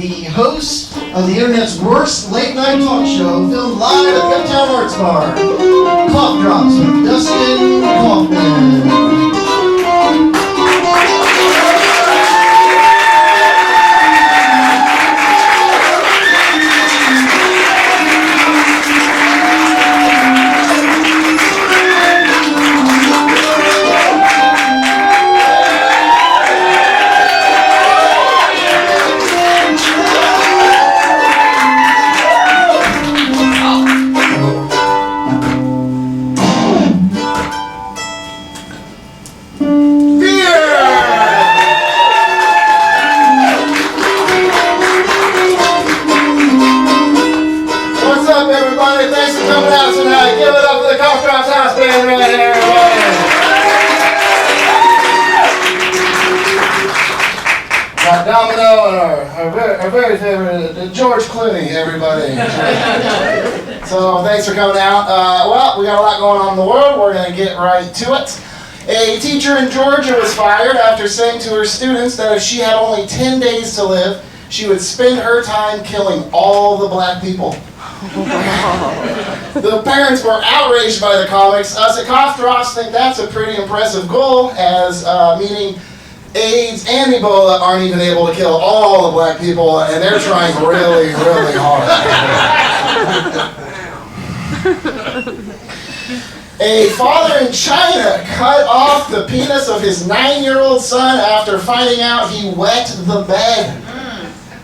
the host of the internet's worst late-night talk show, filmed live at the Uptown Arts Bar. Cough Drops with Dustin Kaufman. Domino and our very favorite George Clooney, everybody. So thanks for coming out. Well, we got a lot going on in the world. We're going to get right to it. A teacher in Georgia was fired after saying to her students that if she had only 10 days to live, she would spend her time killing all the black people. The parents were outraged by the comics. Us at Kauf think that's a pretty impressive goal, as meaning AIDS and Ebola aren't even able to kill all the black people, and they're trying really, really hard. A father in China cut off the penis of his 9-year-old son after finding out he wet the bed.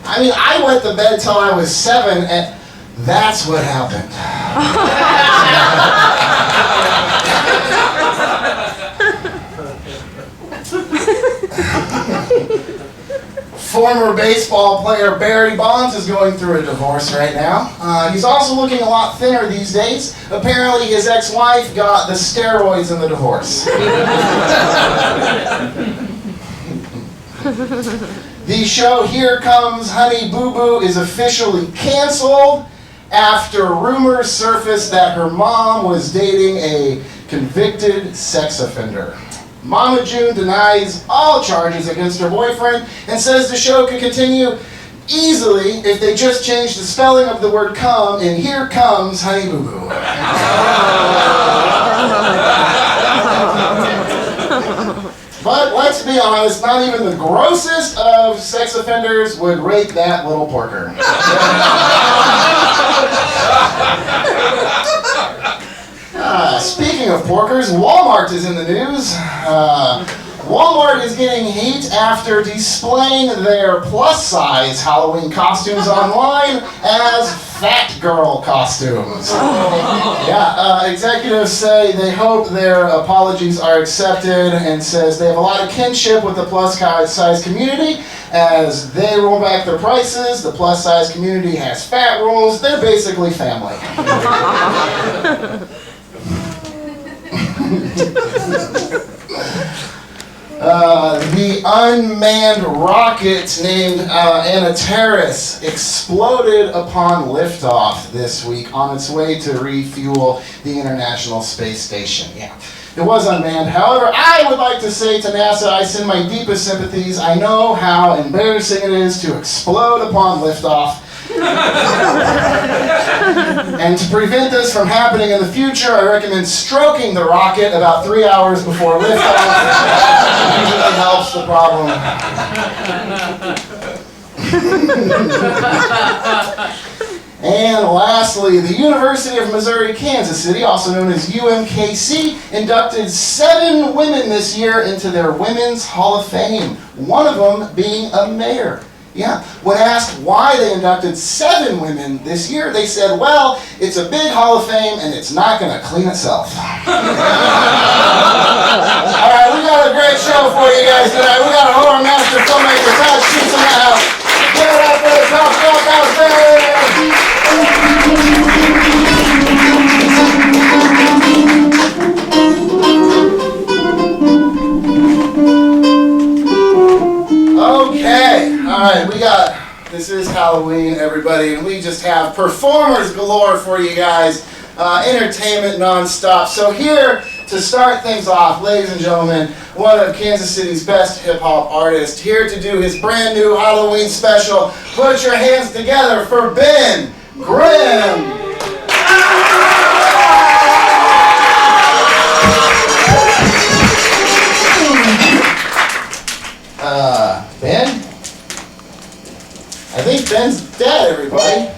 I mean, I wet the bed till I was 7, and that's what happened. Former baseball player Barry Bonds is going through a divorce right now. He's also looking a lot thinner these days. Apparently his ex-wife got the steroids in the divorce. The show Here Comes Honey Boo Boo is officially canceled after rumors surfaced that her mom was dating a convicted sex offender. Mama June denies all charges against her boyfriend and says the show could continue easily if they just changed the spelling of the word come in Here Comes Honey Boo Boo. But let's be honest, not even the grossest of sex offenders would rape that little porker. Speaking of porkers, Walmart is in the news. Walmart is getting heat after displaying their plus-size Halloween costumes online as fat girl costumes. Executives say they hope their apologies are accepted, and says they have a lot of kinship with the plus-size community. As they roll back their prices, the plus-size community has fat rules. They're basically family. The unmanned rocket named Antares exploded upon liftoff this week on its way to refuel the International Space Station. Yeah, it was unmanned. However, I would like to say to NASA, I send my deepest sympathies. I know how embarrassing it is to explode upon liftoff. And to prevent this from happening in the future, I recommend stroking the rocket about 3 hours before liftoff. It usually helps the problem. And lastly, the University of Missouri Kansas City, also known as UMKC, inducted 7 women this year into their Women's Hall of Fame, one of them being a mayor. Yeah, when asked why they inducted 7 women this year, they said, well, it's a big Hall of Fame and it's not going to clean itself. All right, we got a great show for you guys tonight. We got a horror master filmmaker, Todd in the house. Give it up for the Top Shelf House Band! Okay, all right, this is Halloween, everybody, and we just have performers galore for you guys, entertainment nonstop. So here to start things off, ladies and gentlemen, one of Kansas City's best hip-hop artists, here to do his brand new Halloween special. Put your hands together for Ben Grimm. Ben? I think Ben's dead, everybody.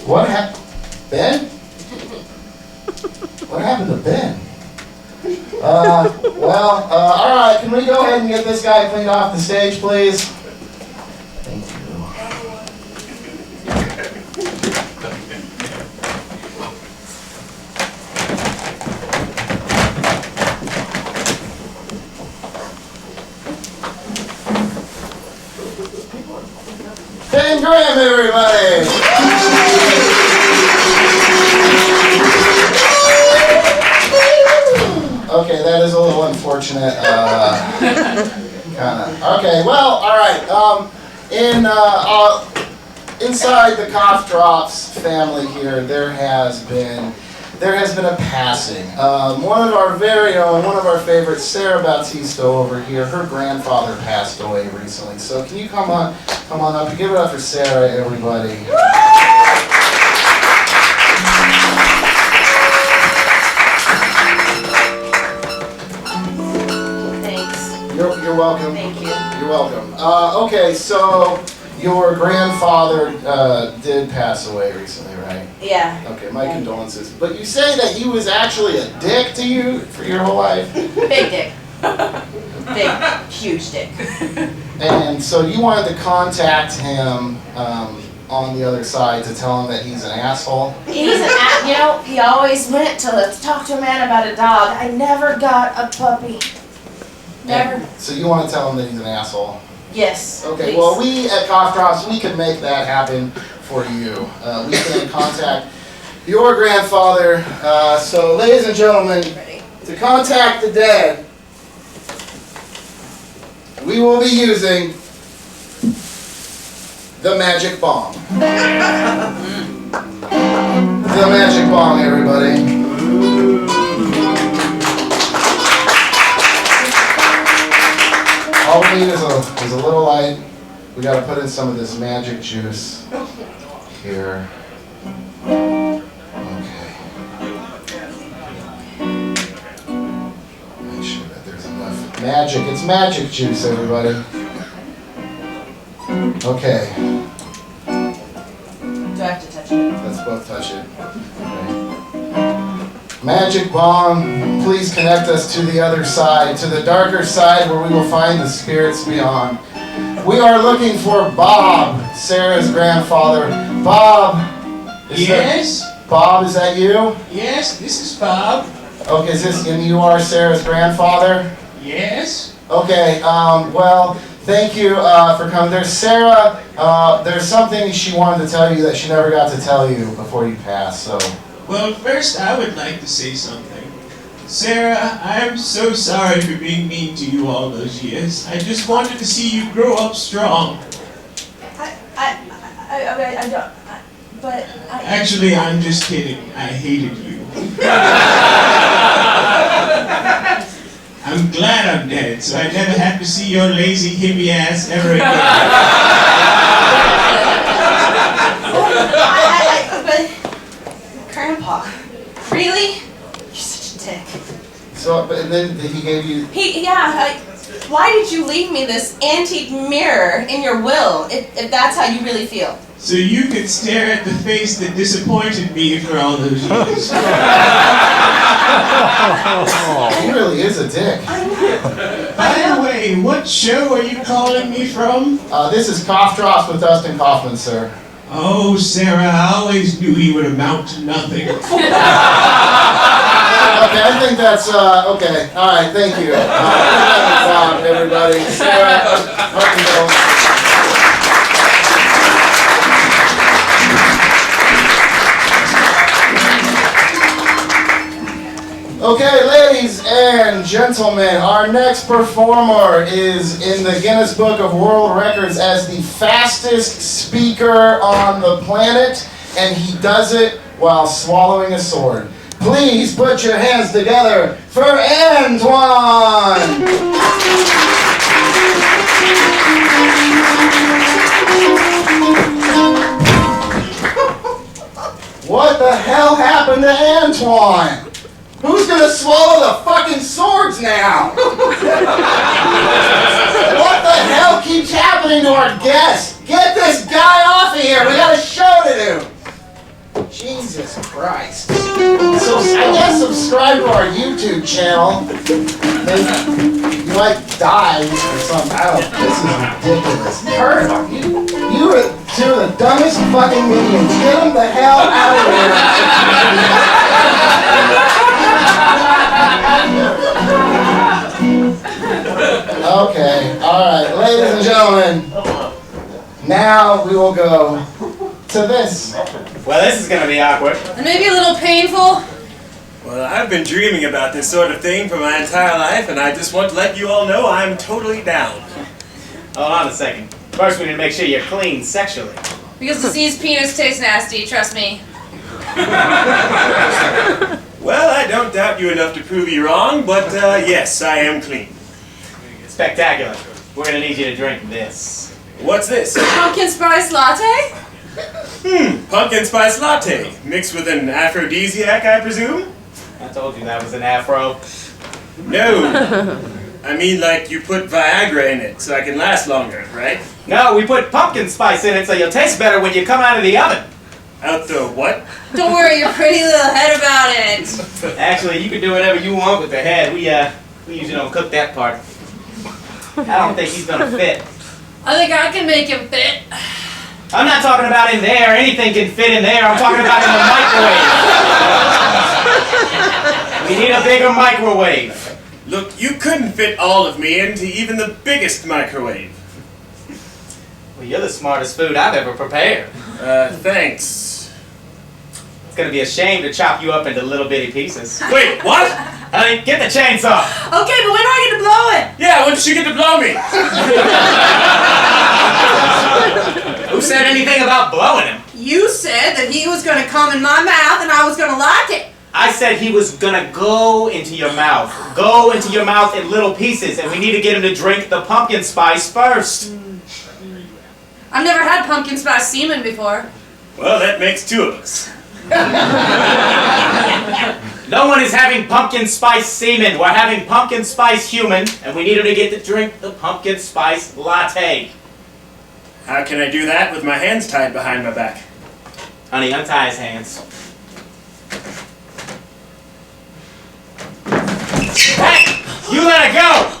What happened? Ben? What happened to Ben? Alright, can we go ahead and get this guy cleaned off the stage, please? Thank you. Ben Grimm, everybody! Okay, that is a little unfortunate. Okay, well, all right. Inside the Cough Drops family here, there has been a passing. One of our very own, one of our favorites, Sarah Bautista over here. Her grandfather passed away recently. So can you come on up and give it up for Sarah, everybody. You're welcome. Thank you. You're welcome. Okay, so your grandfather did pass away recently, right? Yeah. Okay, my condolences. But you say that he was actually a dick to you for your whole life? Big dick. Big, huge dick. And so you wanted to contact him on the other side to tell him that he's an asshole? He's an he always went to talk to a man about a dog. I never got a puppy. Never. And so you want to tell him that he's an asshole? Yes. Okay, please. well, we at Cough Drops, we can make that happen for you. We can contact your grandfather. So, ladies and gentlemen, to contact the dead, we will be using the magic bomb. The magic bomb, everybody. All we need is a little light. We got to put in some of this magic juice here. Okay. Make sure that there's enough magic. It's magic juice, everybody. Okay. Do I have to touch it? Let's both touch it. Okay. Magic bomb, please connect us to the other side, to the darker side where we will find the spirits beyond. We are looking for Bob, Sarah's grandfather. Bob. Yes? Bob, is that you? Yes, this is Bob. Okay, and you are Sarah's grandfather? Yes? Okay, well, thank you for coming. There's Sarah, there's something she wanted to tell you that she never got to tell you before you passed, so. Well, first I would like to say something. Sarah, I'm so sorry for being mean to you all those years. I just wanted to see you grow up strong. Actually, I'm just kidding. I hated you. I'm glad I'm dead, so I never have to see your lazy hippie ass ever again. But Grandpa, really? You're such a dick. So, and then he gave you... Why did you leave me this antique mirror in your will, if that's how you really feel? So you could stare at the face that disappointed me for all those years. He really is a dick. By the way, what show are you calling me from? This is Cough Drops with Dustin Kaufman, sir. Oh, Sarah, I always knew he would amount to nothing. Okay, I think that's, okay. All right, thank you. Everybody. Sarah, Okay, ladies and gentlemen, our next performer is in the Guinness Book of World Records as the fastest speaker on the planet, and he does it while swallowing a sword. Please put your hands together for Antoine! What the hell happened to Antoine? Who's gonna swallow the fucking swords now? What the hell keeps happening to our guests? Get this guy off of here! We got a show to do! Jesus Christ. So I guess subscribe to our YouTube channel. You might die or something. I don't know. This is ridiculous. Kurt, you are two of the dumbest fucking minions. Get them the hell out of here. Okay, alright, ladies and gentlemen. Now we will go to this. Well, this is gonna be awkward. And maybe a little painful. Well, I've been dreaming about this sort of thing for my entire life, and I just want to let you all know I'm totally down. Hold on a second. First, we need to make sure you're clean sexually. Because diseased penis tastes nasty, trust me. Well, I don't doubt you enough to prove you wrong, but yes, I am clean. Spectacular. We're gonna need you to drink this. What's this? Pumpkin spice latte? Pumpkin spice latte, mixed with an aphrodisiac, I presume? I told you that was an afro. No. I mean, like, you put Viagra in it so I can last longer, right? No, we put pumpkin spice in it so you'll taste better when you come out of the oven. Out the what? Don't worry your pretty little head about it. Actually, you can do whatever you want with the head. We usually don't cook that part. I don't think he's gonna fit. I think I can make him fit. I'm not talking about in there. Anything can fit in there. I'm talking about in the microwave. We need a bigger microwave. Look, you couldn't fit all of me into even the biggest microwave. Well, you're the smartest food I've ever prepared. Thanks. It's gonna be a shame to chop you up into little bitty pieces. Wait, what? Honey, get the chainsaw. Okay, but when do I get to blow it? Yeah, when did she get to blow me? Who said anything about blowing him? You said that he was going to come in my mouth and I was going to like it. I said he was gonna go into your mouth. Go into your mouth in little pieces, and we need to get him to drink the pumpkin spice first. I've never had pumpkin spice semen before. Well, that makes two of us. No one is having pumpkin spice semen. We're having pumpkin spice human, and we need him to get to drink the pumpkin spice latte. How can I do that with my hands tied behind my back? Honey, untie his hands. Hey! You let it go!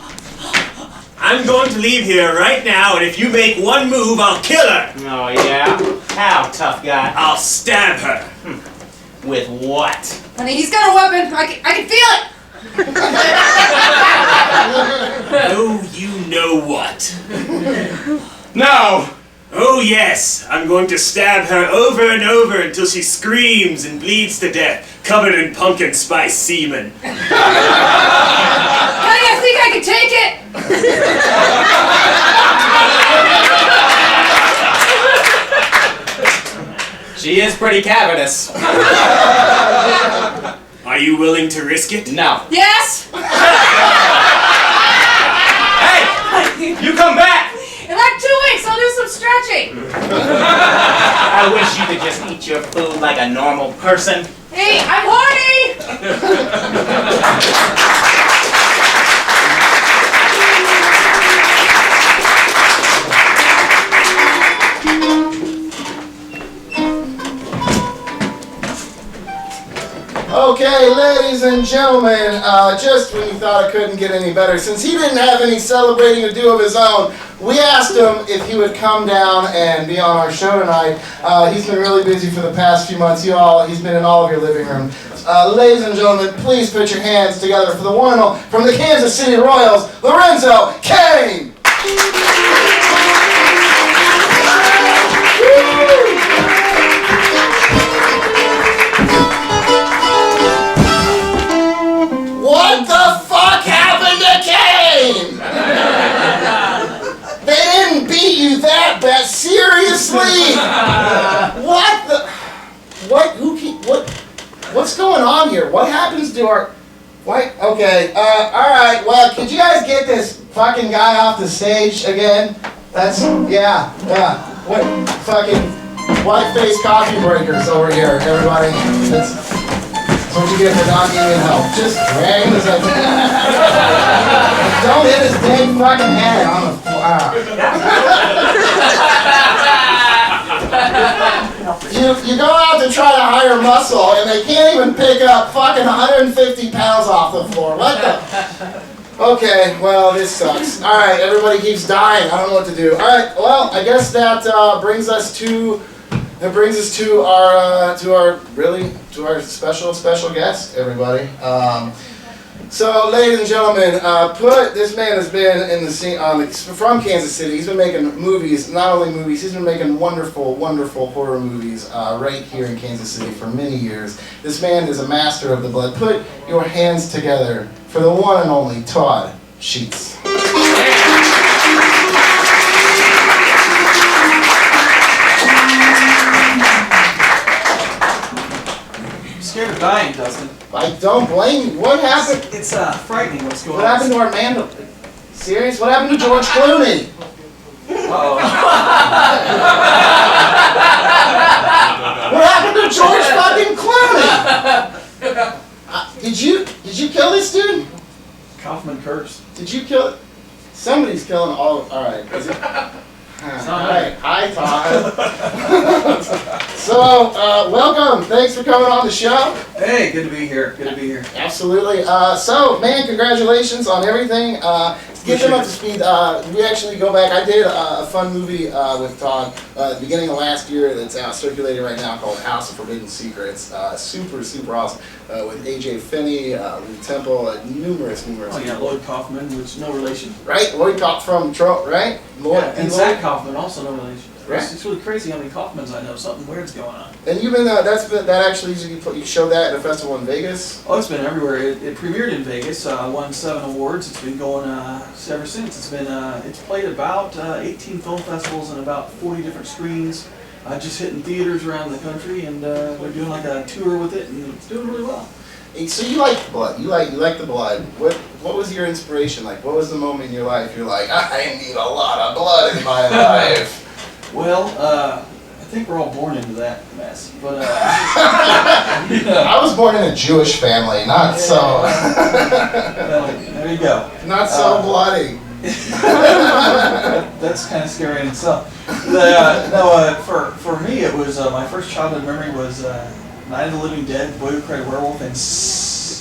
I'm going to leave here right now, and if you make one move, I'll kill her! Oh, yeah? How, tough guy? I'll stab her! With what? Honey, he's got a weapon. I can feel it. Oh, you know what? No! Oh yes, I'm going to stab her over and over until she screams and bleeds to death, covered in pumpkin spice semen. Honey, I think I can take it. She is pretty cavernous. Are you willing to risk it? No. Yes. Hey! You come back! In like 2 weeks, I'll do some stretching. I wish you could just eat your food like a normal person. Hey, I'm horny. Okay, ladies and gentlemen, just when you thought it couldn't get any better, since he didn't have any celebrating to do of his own, we asked him if he would come down and be on our show tonight. He's been really busy for the past few months. He's been in all of your living rooms. Ladies and gentlemen, please put your hands together for the one and all, from the Kansas City Royals, Lorenzo Kane! What the fuck happened to Kane? They didn't beat you that bad. Seriously? What the? What's going on here? What happens to our... What? Okay, alright, well, could you guys get this fucking guy off the stage again? That's, yeah. What fucking white-faced coffee breakers over here, everybody. That's what you get for not giving help. Just drag his head. Don't hit his big fucking head on the floor. You go out to try to hire muscle and they can't even pick up fucking 150 pounds off the floor. What the? Okay, well, this sucks. Alright, everybody keeps dying. I don't know what to do. Alright, well, I guess that brings us to our special guest, everybody. So, ladies and gentlemen, this man has been in the scene from Kansas City. He's been making movies, not only movies, he's been making wonderful, wonderful horror movies right here in Kansas City for many years. This man is a master of the blood. Put your hands together for the one and only Todd Sheets. I'm scared of dying, Dustin. I don't blame you. What happened? It's frightening what's going What happened to our man? Serious? What happened to George Clooney? Uh-oh. What happened to George fucking Clooney? Did you kill this dude? Kaufman cursed. Did you kill it? Somebody's killing all right. Is it? Hi, Todd. So, welcome. Thanks for coming on the show. Hey, good to be here. Good to be here. Absolutely. So, man, congratulations on everything. To get them up to speed, we actually go back. I did a fun movie with Todd at the beginning of last year that's circulating right now called House of Forbidden Secrets. Super, super awesome. With AJ Finney, Lee Temple, numerous. Oh yeah, Lloyd Kaufman, which no relation. Right? Lloyd Kaufman from Trump, right? Lloyd, Yeah, and Zach Kaufman, also no relation. Right. It's really crazy how many Kaufmans I know. Something weird's going on. And you've been, that actually, you showed that at a festival in Vegas? Oh, it's been everywhere. It premiered in Vegas, won 7 awards. It's been going ever since. It's played about 18 film festivals and about 40 different screens. Just hitting theaters around the country, and we're doing like a tour with it, and it's doing really well. So you like blood. You like the blood. What was your inspiration? Like, what was the moment in your life you're like, I need a lot of blood in my life? Well, I think we're all born into that mess, but I was born in a Jewish family, not so. Well, there you go. Not so bloody. That's kind of scary in itself. For me, it was my first childhood memory was Night of the Living Dead, Boy Who Cried Werewolf, and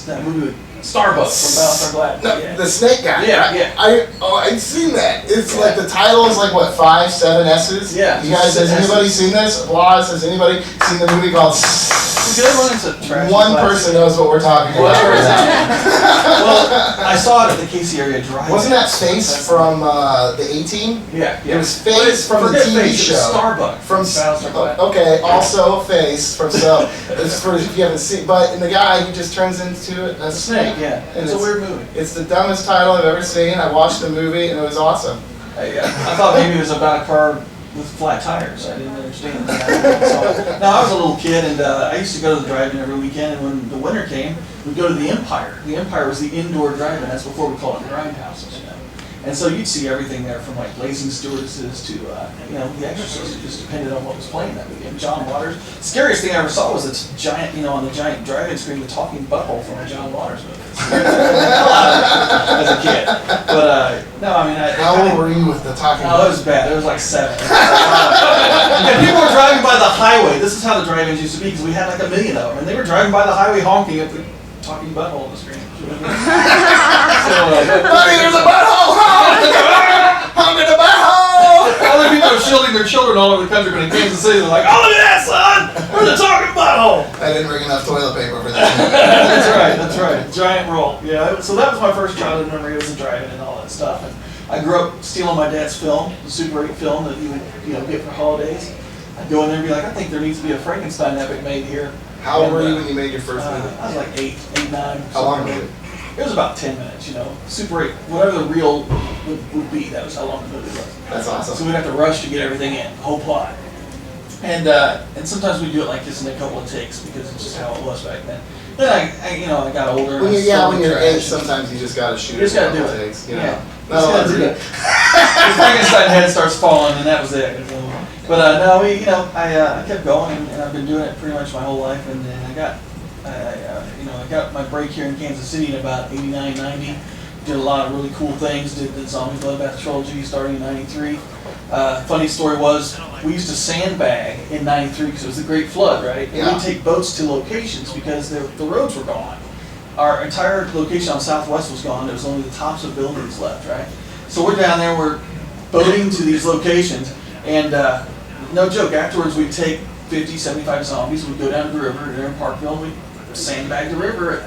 that movie with Starbuck from Battlestar Galactica. No, Yeah. the snake guy. Yeah, right? yeah. I've seen that. It's like the title is like what, 5, 7 S's? Yeah. You guys, has anybody seen this? Applause. Has anybody seen the movie called? One person knows what we're talking about. Well, I saw it at the Casey area drive. Wasn't that Face from the A-Team? Yeah. It was Face from the TV Face, show. It was Starbuck From Battlestar Galactica. okay, also Face from so. It's for if you haven't seen. But in the guy, he just turns into a snake. Yeah, And it's a weird movie. It's the dumbest title I've ever seen. I watched the movie and it was awesome. I thought maybe it was about a car with flat tires. I didn't understand that. So, no, I was a little kid, and I used to go to the drive-in every weekend, and when the winter came, we'd go to the Empire. The Empire was the indoor drive-in. That's before we called it the Grindhouse. And so you'd see everything there from like Blazing Stewardesses to, The Exorcist. It just depended on what was playing that weekend. John Waters. Scariest thing I ever saw was this giant, on the giant drive-in screen, the talking butthole from a John Waters movie. As a kid. But, no, I mean, How old were you with the talking? Oh, it was bad. It was like 7. And people were driving by the highway. This is how the drive-ins used to be, because we had like 1 million of them. And they were driving by the highway honking at the talking butthole on the screen. Buddy, there's a butthole! Honk in the butthole! Other people are shielding their children all over the country, but in Kansas City, they're like, oh, look at that, son! We're the talking butthole! I didn't bring enough toilet paper for that. That's right. Giant roll. Yeah, so that was my first childhood memory, was the driving and all that stuff. And I grew up stealing my dad's film, the Super 8 film that he would, get for holidays. I'd go in there and be like, I think there needs to be a Frankenstein epic made here. How old were you when you made your first movie? I was like 8, 9. How long was it? It was about 10 minutes, Super 8, whatever the reel would be, that was how long the movie was. That's awesome. So we'd have to rush to get everything in, the whole plot. And sometimes we do it like this in a couple of takes because it's just how it was back then. Then I got older. When and you're trash. 8, sometimes you just gotta shoot. You just gotta do it. it. Takes, you know? Yeah. No, Just gotta do it. The Frankenstein head starts falling, and that was it. But no, I kept going, and I've been doing it pretty much my whole life. And then I got my break here in Kansas City in about '89, '90. Did a lot of really cool things. Did the Zombie Bloodbath trilogy starting in '93. Funny story was, we used to sandbag in '93 because it was the Great Flood, right? And we'd take boats to locations because the roads were gone. Our entire location on Southwest was gone. There was only the tops of buildings left, right? So we're down there, we're boating to these locations, and no joke, afterwards we'd take 50, 75 zombies, we'd go down to the river, there in Parkville, we'd sandbag the river.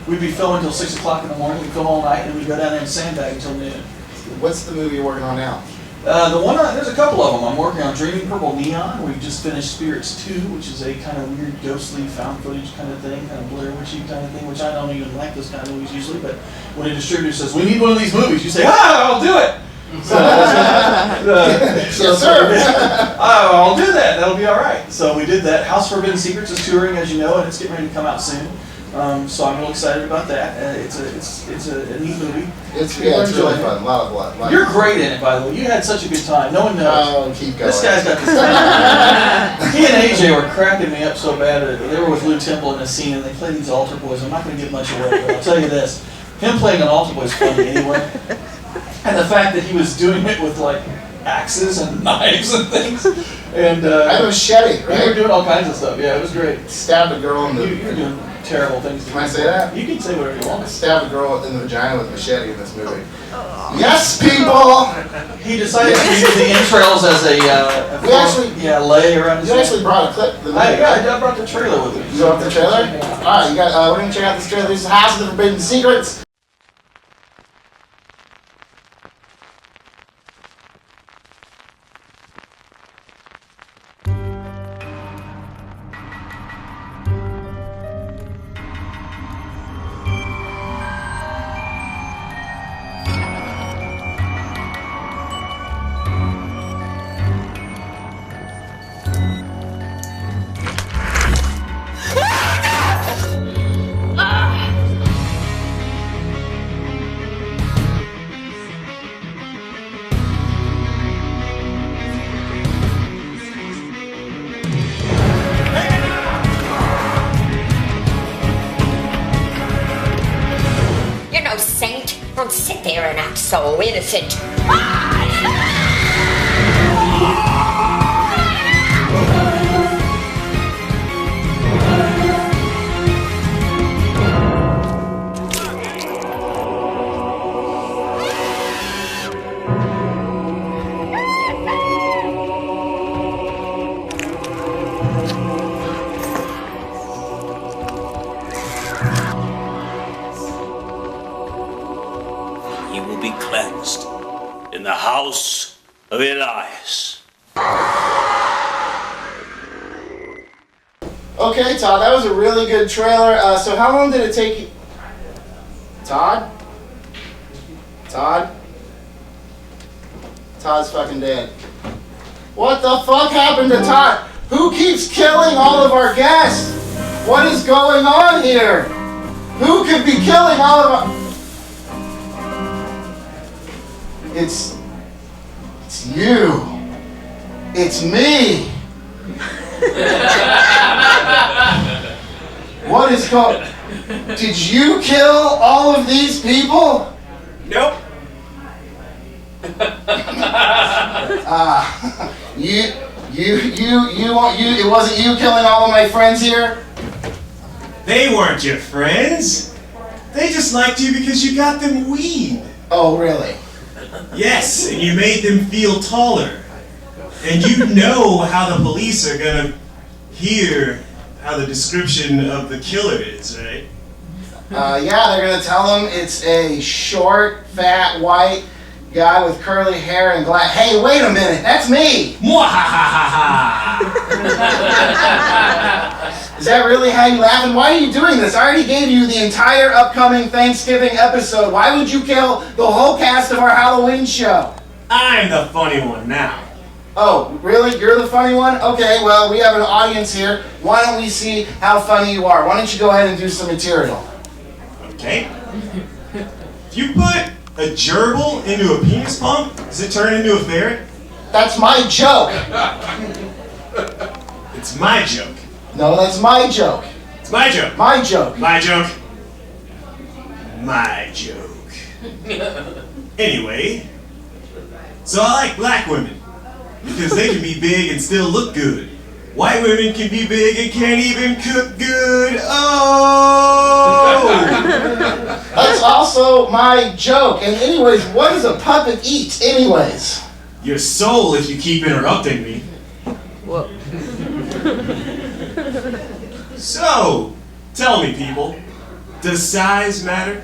We'd be filming until 6 o'clock in the morning, we'd film all night, and we'd go down there and sandbag until noon. What's the movie you're working on now? There's a couple of them. I'm working on Dreaming Purple Neon. We just finished Spirits 2, which is a kind of weird, ghostly, found footage kind of thing, kind of Blair Witchy kind of thing, which I don't even like those kind of movies usually, but when a distributor says, we need one of these movies, you say, I'll do it! So, Yes, sir. I'll do that. That'll be all right. So we did that. House Forbidden Secrets is touring, as you know, and it's getting ready to come out soon. So I'm real excited about that. It's a neat movie. It's really fun. A lot of blood. You're great in it, by the way. You had such a good time. No one knows. Oh, keep going. This guy's got this time. He and AJ were cracking me up so bad. They were with Lou Temple in a scene, and they played these altar boys. I'm not going to give much away, but I'll tell you this. Him playing an altar boy is funny anyway. And the fact that he was doing it with, like, axes and knives and things. And I have a machete, right? they were doing all kinds of stuff. Yeah, it was great. Stabbed a girl in the... You're doing terrible things. Can I say that? You can say whatever you want. Stabbed a girl in the vagina with a machete in this movie. Yes, people! He decided to use the entrails as a lay around his You neck. actually brought a clip of the movie, I brought the trailer with me. You brought the trailer? Alright, we're gonna check out this trailer. This is House of the Forbidden Secrets. Saint, don't sit there and act so innocent. He will be cleansed in the house of Elias. Okay, Todd, that was a really good trailer. So how long did it take you... Todd? Todd? Todd's fucking dead. What the fuck happened to Todd? Who keeps killing all of our guests? What is going on here? Who could be killing all of our... It's you. It's me. What is going... Did you kill all of these people? Nope. It wasn't you killing all of my friends here? They weren't your friends. They just liked you because you got them weed. Oh, really? Yes, and you made them feel taller. And you know how the police are gonna hear how the description of the killer is, right? Yeah, they're gonna tell him it's a short, fat, white guy with curly hair and glass. Hey, wait a minute, that's me! Mwahahaha! Is that really how you laugh? And why are you doing this? I already gave you the entire upcoming Thanksgiving episode. Why would you kill the whole cast of our Halloween show? I'm the funny one now. Oh, really? You're the funny one? Okay, well, we have an audience here. Why don't we see how funny you are? Why don't you go ahead and do some material? Okay. If you put a gerbil into a penis pump, does it turn into a ferret? That's my joke. It's my joke. No, that's my joke. It's my joke. My joke. My joke. My joke. Anyway, so I like black women because they can be big and still look good. White women can be big and can't even cook good. Oh! That's also my joke. And anyways, what does a puppet eat anyways? Your soul if you keep interrupting me. Whoa. So, tell me people, does size matter?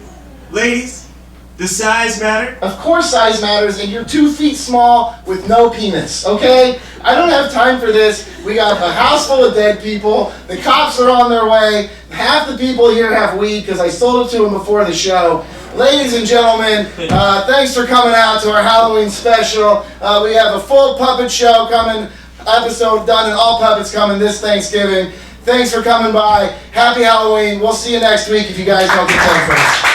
Ladies, does size matter? Of course size matters, and you're 2 feet small with no penis, okay? I don't have time for this. We got a house full of dead people. The cops are on their way. Half the people here have weed because I sold it to them before the show. Ladies and gentlemen, thanks for coming out to our Halloween special. We have a full puppet show coming, episode done, and all puppets coming this Thanksgiving. Thanks for coming by. Happy Halloween. We'll see you next week if you guys don't get time for us.